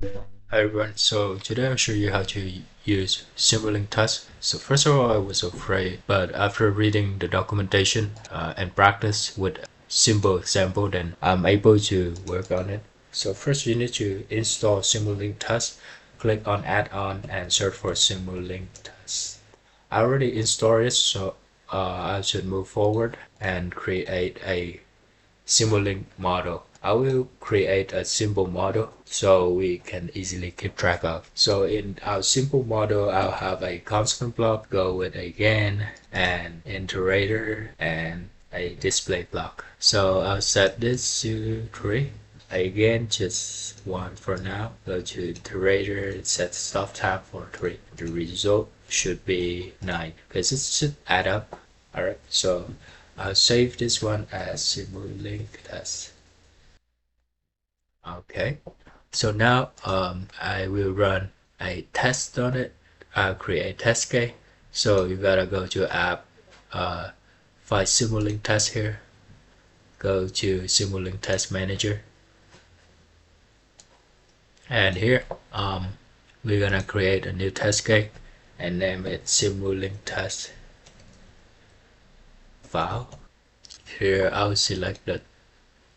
Hi everyone, so today I'll show you how to use Simulink Test. So first of all, I was afraid, but after reading the documentation and practice with simple example, then I'm able to work on it. So first you need to install Simulink Test, click on add-on and search for Simulink Test. I already installed it, so I should move forward and create a Simulink model. I will create a simple model so we can easily keep track of. So in our simple model, I'll have a constant block, go with a gain, an iterator, and a display block. So I'll set this to 3. Again, just 1 for now. Go to iterator, set stop time for 3. The result should be 9 because it should add up. Alright, so I'll save this one as Simulink Test. Okay, so now I will run a test on it. I'll create test case. So you gotta go to app, find Simulink Test here. Go to Simulink Test Manager. And here we're gonna create a new test case and name it Simulink Test file. Here I'll select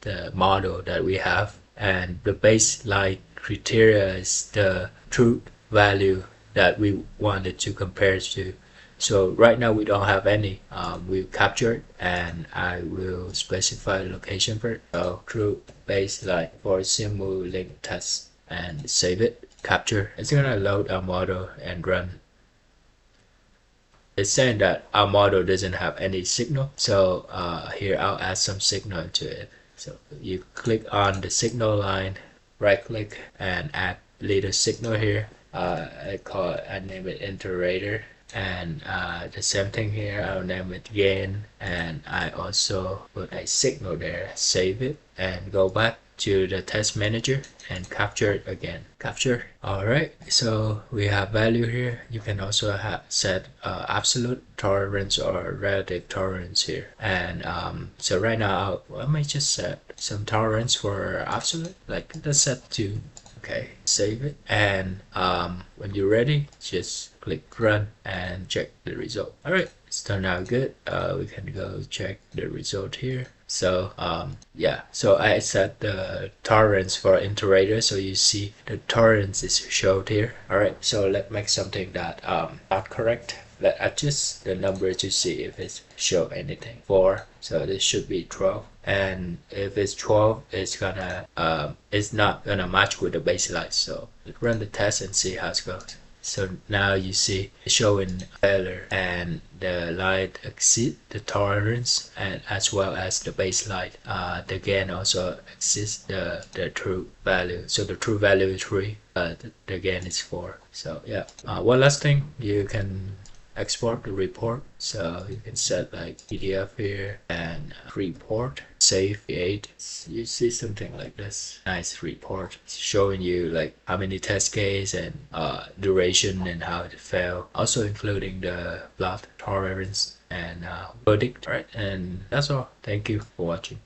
the model that we have, and the baseline criteria is the true value that we wanted to compare to. So right now we don't have any. We captured, and I will specify the location for it. So true baseline for Simulink Test and save it. Capture. It's gonna load our model and run. It's saying that our model doesn't have any signal, so here I'll add some signal to it. So you click on the signal line, right click and add little signal here. I name it iterator, and the same thing here, I'll name it gain, and I also put a signal there. Save it and go back to the test manager and capture it again. Capture. Alright, so we have value here. You can also set absolute tolerance or relative tolerance here. And so right now I might just set some tolerance for absolute, like let's set 2. Okay, save it, and when you're ready, just click run and check the result. Alright, it's turned out good. We can go check the result here. So yeah, so I set the tolerance for iterator, so you see the tolerance is showed here. Alright, so let's make something that not correct. Let's adjust the number to see if it's show anything. 4, so this should be 12, and if it's 12, it's not gonna match with the baseline. So let's run the test and see how it goes. So now you see it's showing failure, and the line exceeds the tolerance, and as well as the baseline. The gain also exceeds the true value. So the true value is 3, the gain is 4. So yeah. One last thing, you can export the report, so you can set like PDF here and report, save, create. You see something like this nice report showing you like how many test case and duration and how it failed, also including the block tolerance and verdict. Right, and that's all. Thank you for watching.